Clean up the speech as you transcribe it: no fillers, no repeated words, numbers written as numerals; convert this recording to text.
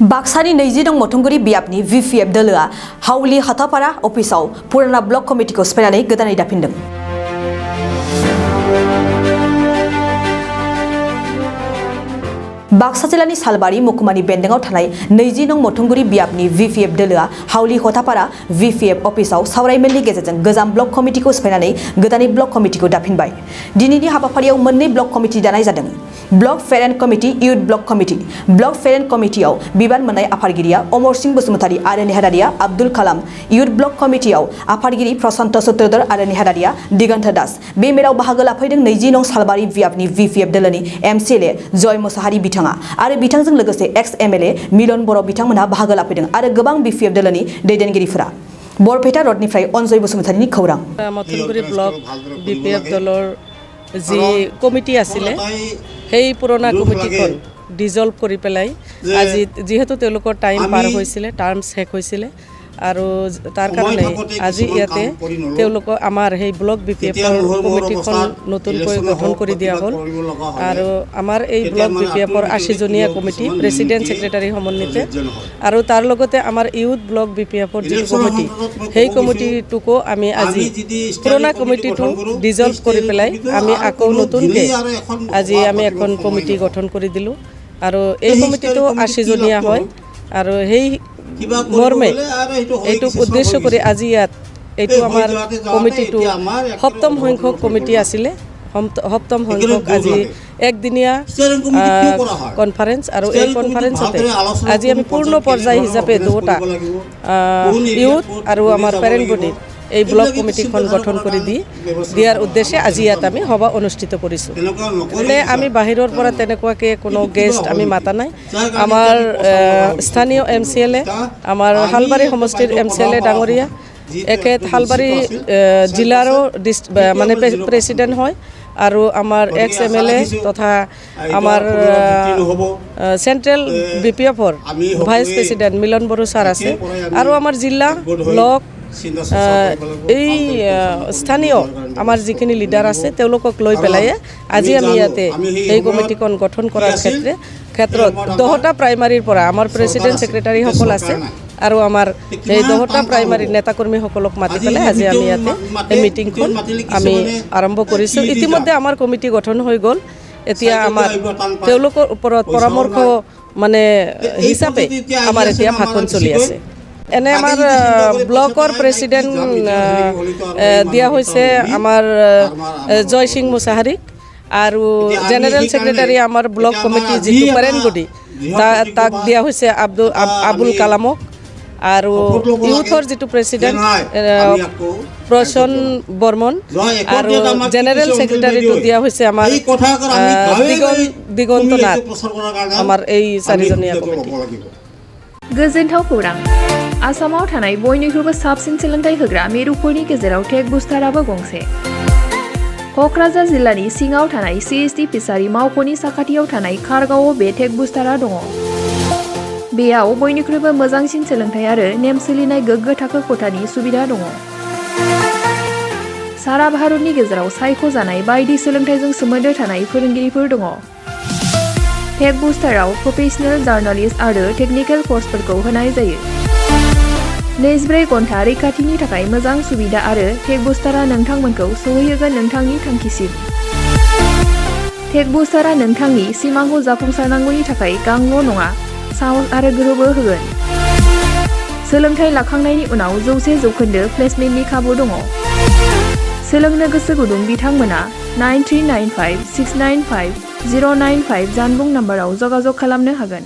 बाक्सानि 20 नं मथंगुरि बियाबनि VPF दोलोआ हावलि हाथापारा अफिसाव पुराना ब्लक कमिटिखौ सिफायनानै गोदानै दाफिनदों। बाक्सा जिल्लानि सालबारि महकुमानि बेन्दोंआव थानाय 20 नं मथंगुरि बियाबनि VPF दोलोआ हावलि हाथापारा VPF अफिसाव सावरायमेलनि गेजेरजों गोजाम ब्लक कमिटिखौ सिफायनानै गोदानै ब्लक कमिटिखौ दाफिनबाय। दिनैनि हाबाफारियाव मोननै ब्लक कमिटि दानाय जादों। Block parent committee youth block committee. Block parent कमिटियाव बिबान मोननाय आफादगिरिया अमर सिंह बसुमतारी आरो नेहादारिया आब्दुल कालाम। इयुथ ब्लक कमिटियाव आफादगिरि प्रशान्त सूत्रधर आरो नेहादारिया दिगन्त दास। बे मेलाव बाहागो लाफैदों 20 नं सालबारि बियाबनि VPF दोलोनि MCLA जय मोसाहारि बिथाङा आरो बिथांजों लोगोसे एक्स MLA मिलन बर' बिथांमोनहा बाहागो लाफैदों आरो गोबां VPF दोलोनि दैदेनगिरिफोरा। बरपेटा रडनिफ्राय अनजय बसुमतारीनि खौरां। मथंगुरि ब्लक VPF दলৰ जी कमिटी आছিলে সেই পুৰণা কমিটিখন ডিজলভ কৰি পেলাই আজি যেহেতু তেওঁলোকৰ টাইম পাৰ হৈছিলে টাৰ্ম শেষ হৈছিলে আৰু তাৰ কাৰণে আজি ইয়াতে তেওঁলোকৰ আমাৰ সেই ব্লক VPF কমিটিখন নতুনকৈ গঠন কৰি দিয়া হ'ল আৰু আমাৰ এই ব্লক VPF 80 জনীয়া কমিটি প্ৰেসিডেন্ট সেক্ৰেটাৰী সমন্বিতে আৰু তাৰ লগতে আমাৰ ইউথ ব্লক VPF যি কমিটি সেই কমিটিটোকো আমি আজি পুৰণা কমিটিটো ডিজলভ কৰি পেলাই আমি আকৌ নতুনকৈ আজি আমি এখন কমিটি গঠন কৰি দিলো আৰু এই কমিটিটো 80 জনীয়া হয় আৰু সেই মৰ্মে এইটো উদ্দেশ্য কৰি আজি ইয়াত এইটো আমাৰ কমিটিটো সপ্তম সংখ্যক কমিটি আছিলে সপ্তম সংখ্যক আজি একদিনীয়া কনফাৰেন্স আৰু এই কনফাৰেন্সতে আজি আমি পূৰ্ণ পৰ্যায় হিচাপে দুটা ইউথ আৰু আমাৰ পেৰেন্ট বডি এই ব্লক কমিটিখন গঠন কৰি দিয়াৰ উদ্দেশ্যে আজি ইয়াত আমি সভা অনুষ্ঠিত কৰিছো। মানে আমি বাহিৰৰ পৰা তেনেকুৱাকে কোনো গেষ্ট আমি মাতা নাই। আমাৰ স্থানীয় MCLA আমাৰ হালবাৰী সমষ্টিৰ MCLA ডাঙৰীয়া একেত হালবাৰী জিলাৰো মানে প্ৰেসিডেন্ট হয় আৰু আমাৰ এক্স MLA তথা আমাৰ সেন্ট্ৰেল VPF ভাইস প্ৰেসিডেন্ট মিলন বড়ো স্যাৰ আছে আৰু আমাৰ জিলা ব্লক এই স্থানীয় আমাৰ যিখিনি লিডাৰ আছে তেওঁলোকক লৈ পেলাই আজি আমি ইয়াতে এই কমিটিখন গঠন কৰাৰ ক্ষেত্ৰত 10টা প্ৰাইমাৰীৰ পৰা আমাৰ প্ৰেসিডেন্ট সেক্ৰেটাৰী সকল আছে আৰু আমাৰ এই 10টা প্ৰাইমাৰী নেতাকৰ্মী সকলক মাতি পেলাই আজি আমি ইয়াতে এই মিটিংখন আমি আৰম্ভ কৰিছো। ইতিমধ্যে আমাৰ কমিটি গঠন হৈ গ'ল। এতিয়া আমাৰ তেওঁলোকৰ ওপৰত পৰামৰ্শ মানে হিচাপে আমাৰ এতিয়া ভাষণ চলি আছে। এনে আমাৰ ব্লকৰ প্ৰেসিডেন্ট দিয়া হৈছে আমাৰ জয় সিং মুছাহাৰীক আৰু জেনেৰেল সেক্ৰেটাৰী আমাৰ ব্লক কমিটি যিটো পেৰেন্ট বডি তাক দিয়া হৈছে আবুল কালামক আৰু ইউথৰ যিটো প্ৰেসিডেন্ট প্ৰশন বৰ্মন আৰু জেনেৰেল সেক্ৰেটাৰীটো দিয়া হৈছে আমাৰ দিগন্ত নাথ আমাৰ এই চাৰিজনীয়া কমিটি। गोजोनथाव खौरां आसामाव थानाय बयनिख्रुइबो साबसिन सोलोंथाइ होग्रा मिरुफोरनि गेजेराव टेक बुस्टाराबो गंसे। क'क्राझार जिल्लानि सिङाव थानाय CST फिसारि मावख'नि साखाथियाव थानाय खारगावआव बे टेक बुस्टारा दङ। बेयाव बयनिख्रुइबो मोजांसिन सोलोंथाइ आरो नेम सोलिनाय गोग्गो थाखो खथानि सुबिदा दङ। सारा भारतनि गेजेराव सायख'जानाय बायदि सोलोंथाइजों सोमोन्दो थानाय फोरोंगिरिफोर दङ। टेक बुस्टाराव प्रोफेशनेल जार्नालिस्ट आरो टेक्निकेल कर्सफोरखौ होनाय जायो। 24 घन्टा रैखाथिनि थाखाय मोजां सुबिदा आरो टेक बुस्टारा नोंथांमोनखौ सौहैहोगोन नोंथांनि थांखिसिम। टेक बुस्टारा नोंथांनि सिमांखौ जाफुंसारनांगौनि थाखाय गांल' नङा साहस आरो गोहोबो होगोन। सोलोंथाइ लाखांनायनि उनाव 100% प्लेसमेन्टनि खाबु दङ। सोलोंनो गोसो गुदुं बिथांमोना 9395695095 जानबुं नाम्बाराव जगाजग खालामनो हागोन।